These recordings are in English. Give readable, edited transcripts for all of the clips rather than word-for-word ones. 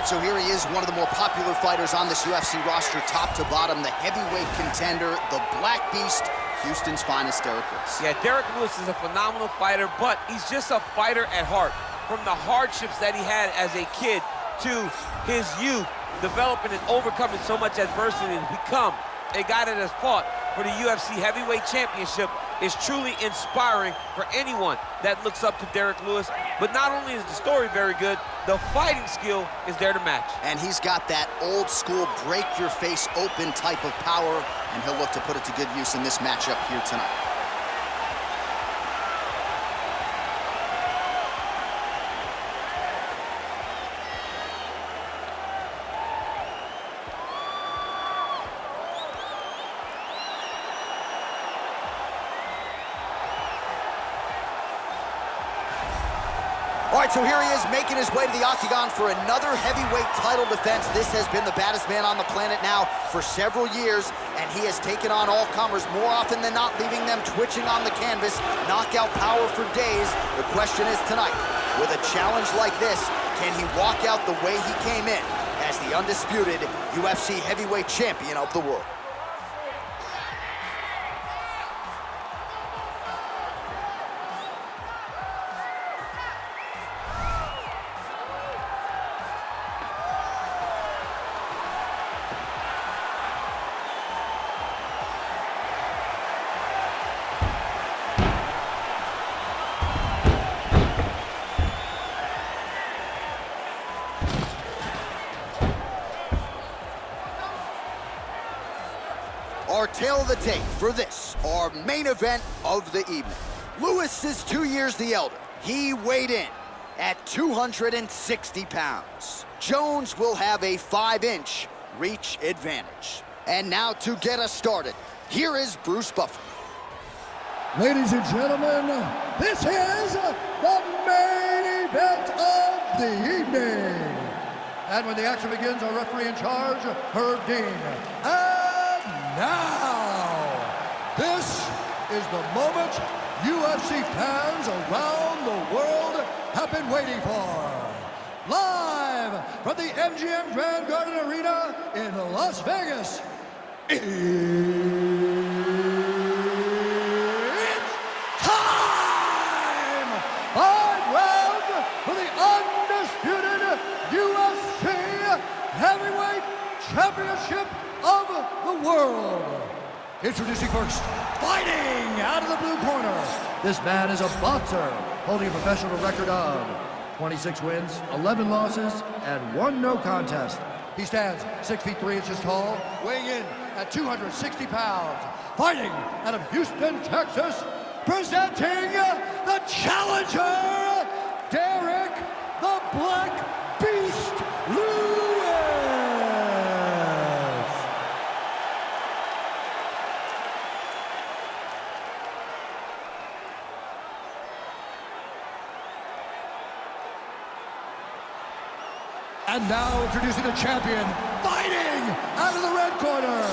right, so here he is, one of the more popular fighters on this UFC roster, top to bottom, the heavyweight contender, the Black Beast, Houston's finest, Derrick Lewis. Yeah, Derrick Lewis is a phenomenal fighter, but he's just a fighter at heart. From the hardships that he had as a kid to his youth, developing and overcoming so much adversity to become a guy that has fought for the UFC Heavyweight Championship is truly inspiring for anyone that looks up to Derrick Lewis. But not only is the story very good, the fighting skill is there to match. And he's got that old school break your face open type of power, and he'll look to put it to good use in this matchup here tonight. All right, so here he is making his way to the octagon for another heavyweight title defense. This has been the baddest man on the planet now for several years, and he has taken on all comers more often than not, leaving them twitching on the canvas, knockout power for days. The question is tonight, with a challenge like this, can he walk out the way he came in as the undisputed UFC heavyweight champion of the world? Our tale of the tape for this, our main event of the evening. Lewis is 2 years the elder. He weighed in at 260 pounds. Jones will have a 5-inch reach advantage. And now to get us started, here is Bruce Buffer. Ladies and gentlemen, this is the main event of the evening. And when the action begins, our referee in charge, Herb Dean. Now, this is the moment UFC fans around the world have been waiting for. Live from the MGM Grand Garden Arena in Las Vegas, it's time! 5 rounds for the undisputed UFC Heavyweight Championship of the world. Introducing first, fighting out of the blue corner. This man is a boxer, holding a professional record of 26 wins, 11 losses, and 1 no contest. He stands 6 feet 3 inches tall, weighing in at 260 pounds. Fighting out of Houston, Texas, presenting the challenger, Derrick the Black Beast Lewis. And now introducing the champion, fighting out of the red corner.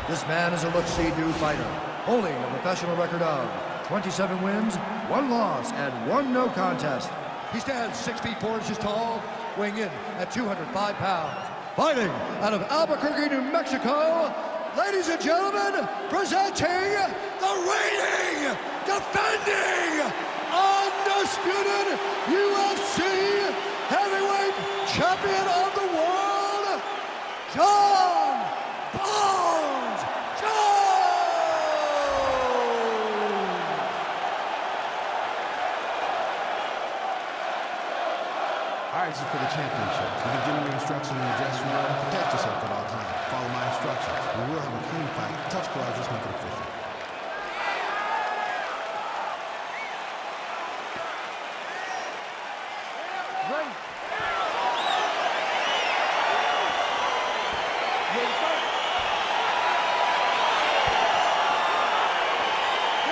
This man is a look-see new fighter, holding a professional record of 27 wins, 1 loss, and 1 no contest. He stands 6 feet 4 inches tall, weighing in at 205 pounds. Fighting out of Albuquerque, New Mexico, ladies and gentlemen, presenting the reigning, defending, undisputed UFC Heavyweight Champion of the world, John Bones Jones! All right, this is for the championship. You can give me your instructions in the dressing room. Protect yourself at all times. Follow my instructions. We will have a clean fight. Touch gloves, let's make it official. Right.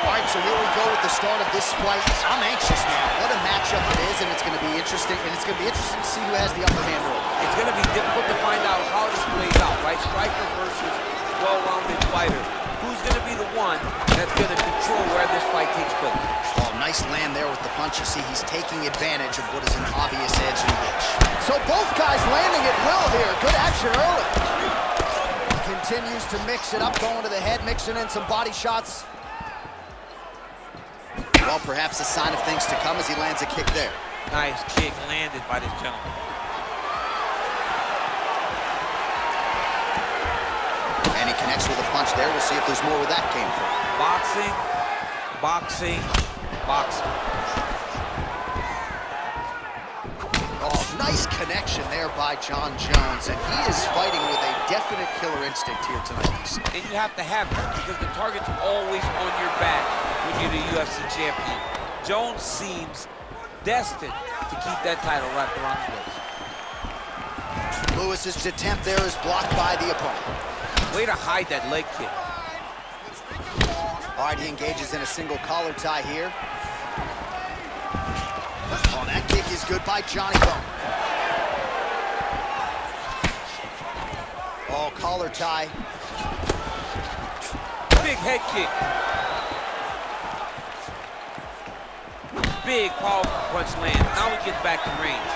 All right, so here we go with the start of this fight. I'm anxious, man. What a matchup it is, and it's going to be interesting. And it's going to be interesting to see who has the upper hand role. It's going to be difficult to find out how this plays out, right? Striker versus well-rounded fighter. who's going to be the one that's going to control where this fight takes place. Oh, nice land there with the punch. You see, he's taking advantage of what is an obvious edge and reach. So both guys landing at will here. Good action early. Continues to mix it up, going to the head, mixing in some body shots. Well, perhaps a sign of things to come as he lands a kick there. Nice kick landed by this gentleman. And he connects with a punch there. We'll see if there's more where that came from. Boxing, boxing, boxing. Oh, nice connection there by Jon Jones, and he is fighting with a definite killer instinct here tonight. And you have to have it because the target's always on your back when you're the UFC champion. Jones seems destined to keep that title wrapped around his waist. Lewis's attempt there is blocked by the opponent. Way to hide that leg kick. All right, he engages in a single collar tie here. Oh, that kick is good by Johnny Bone. Oh, collar tie. Big head kick. Big powerful punch lands. Now he gets back to range.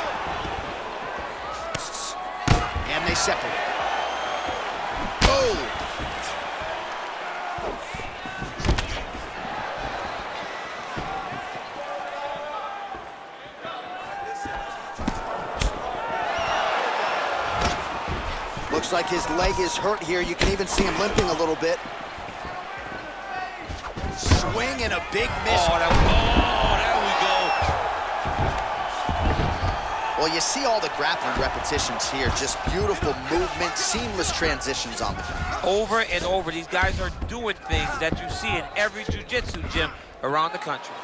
And they separate. Oh! Looks like his leg is hurt here. You can even see him limping a little bit. Swing and a big miss. Oh, there we go. Well, you see all the grappling repetitions here. Just beautiful movement, seamless transitions on the ground. Over and over, these guys are doing things that you see in every jiu-jitsu gym around the country.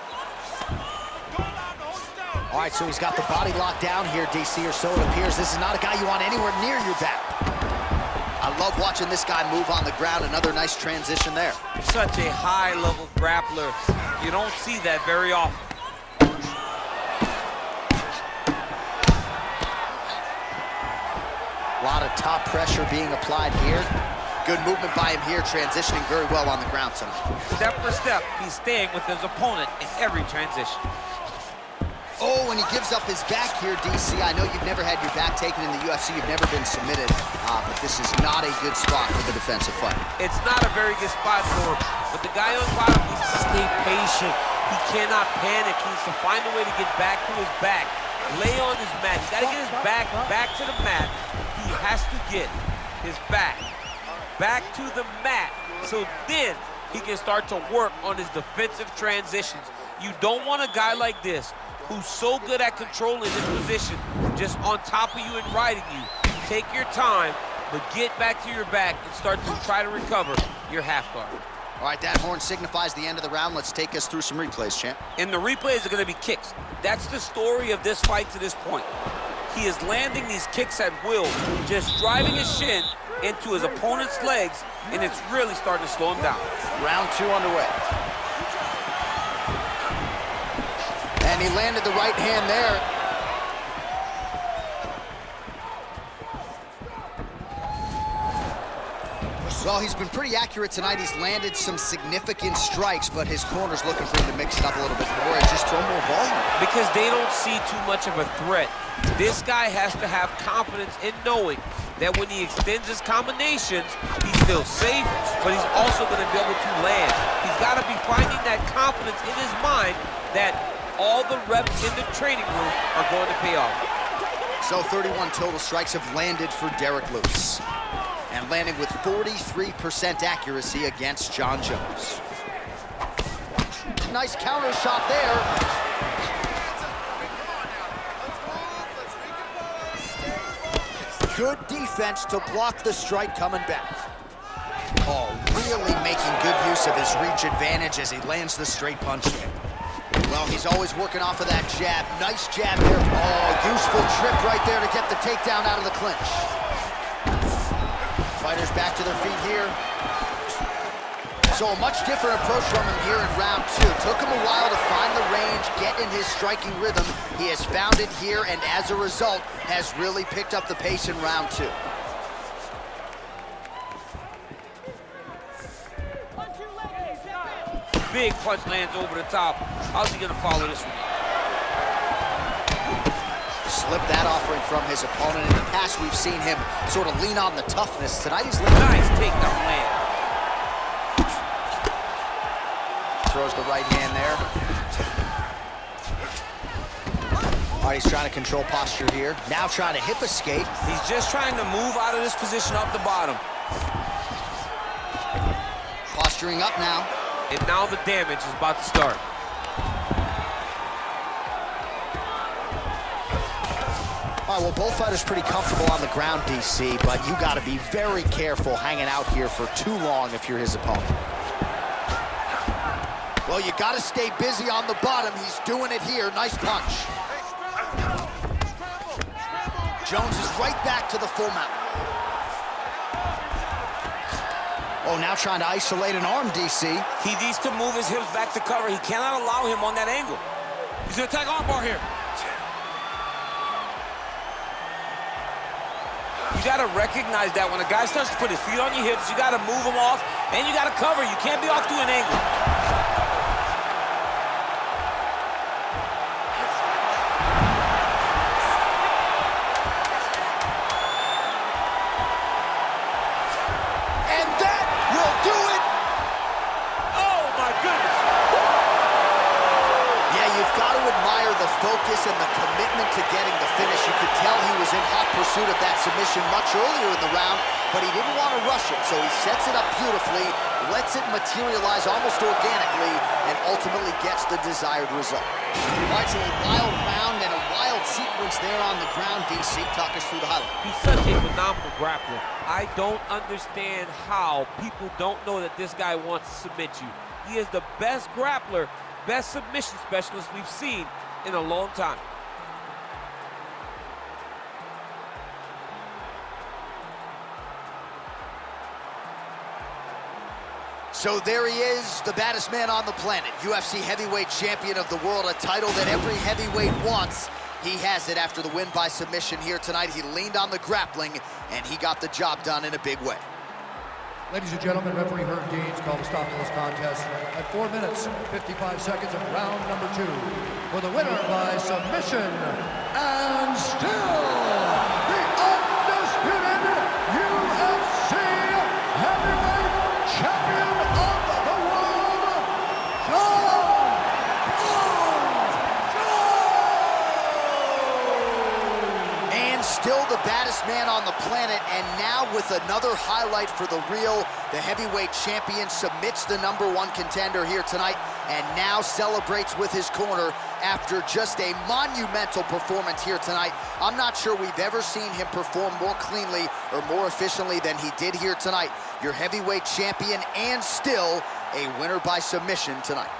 All right, so he's got the body locked down here, DC, or so it appears. This is not a guy you want anywhere near your back. I love watching this guy move on the ground. Another nice transition there. Such a high-level grappler. You don't see that very often. A lot of top pressure being applied here. Good movement by him here, transitioning very well on the ground tonight. Step for step, he's staying with his opponent in every transition. Oh, and he gives up his back here, DC. I know you've never had your back taken in the UFC. You've never been submitted, but this is not a good spot for the defensive fight. It's not a very good spot for him, but the guy on the bottom needs to stay patient. He cannot panic. He needs to find a way to get back to his back. Lay on his mat. He's got to get his back to the mat. He has to get his back to the mat, so then he can start to work on his defensive transitions. You don't want a guy like this who's so good at controlling his position, just on top of you and riding you. Take your time, but get back to your back and start to try to recover your half guard. All right, that horn signifies the end of the round. Let's take us through some replays, champ. And the replays are going to be kicks. That's the story of this fight to this point. He is landing these kicks at will, just driving his shin into his opponent's legs, and it's really starting to slow him down. Round 2 underway. And he landed the right hand there. Well, he's been pretty accurate tonight. He's landed some significant strikes, but his corner's looking for him to mix it up a little bit more and just throw more volume. Because they don't see too much of a threat. This guy has to have confidence in knowing that when he extends his combinations, he's still safe, but he's also going to be able to land. He's got to be finding that confidence in his mind that all the reps in the training room are going to pay off. So 31 total strikes have landed for Derrick Lewis, and landing with 43% accuracy against Jon Jones. Nice counter shot there. Good defense to block the strike coming back. Oh, really making good use of his reach advantage as he lands the straight punch there. Well, he's always working off of that jab. Nice jab there. Oh, useful trip right there to get the takedown out of the clinch. Fighters back to their feet here. So a much different approach from him here in round 2. Took him a while to find the range, get in his striking rhythm. He has found it here, and as a result, has really picked up the pace in round 2. big punch lands over the top. How's he gonna follow this one? Slipped that offering from his opponent. In the past, we've seen him sort of lean on the toughness. Tonight, he's leaning. Nice takedown land. Throws the right hand there. All right, he's trying to control posture here. Now trying to hip escape. He's just trying to move out of this position up the bottom. Posturing up now. And now the damage is about to start. All right, well, both fighters pretty comfortable on the ground, DC, but you got to be very careful hanging out here for too long if you're his opponent. Well, you got to stay busy on the bottom. He's doing it here. Nice punch. Jones is right back to the full mount. Oh, now trying to isolate an arm, DC. He needs to move his hips back to cover. He cannot allow him on that angle. He's gonna attack armbar here. You gotta recognize that when a guy starts to put his feet on your hips, you gotta move him off, and you gotta cover. You can't be off to an angle. And that will do it. Oh, my goodness. Yeah, you've got to admire the focus and the commitment to getting the finish. You could tell he was in hot pursuit of that submission much earlier in the round, but he didn't want to rush it, so he sets it up beautifully, lets it materialize almost organically, and ultimately gets the desired result. All right, so a wild round and a wild sequence there on the ground. DC, talk us through the highlight. He's such a phenomenal grappler. I don't understand how people don't know that this guy wants to submit you. He is the best grappler, best submission specialist we've seen in a long time. So there he is, the baddest man on the planet, UFC heavyweight champion of the world, a title that every heavyweight wants. He has it after the win by submission here tonight. He leaned on the grappling, and he got the job done in a big way. Ladies and gentlemen, referee Herb Deans called a stop to this contest at 4 minutes, 55 seconds of round number 2. For the winner by submission, and still the undisputed UFC heavyweight champion of the world, And still the baddest man on the planet, and now with another highlight for the real. The heavyweight champion submits the #1 contender here tonight, and now celebrates with his corner after just a monumental performance here tonight. I'm not sure we've ever seen him perform more cleanly or more efficiently than he did here tonight. Your heavyweight champion, and still a winner by submission tonight.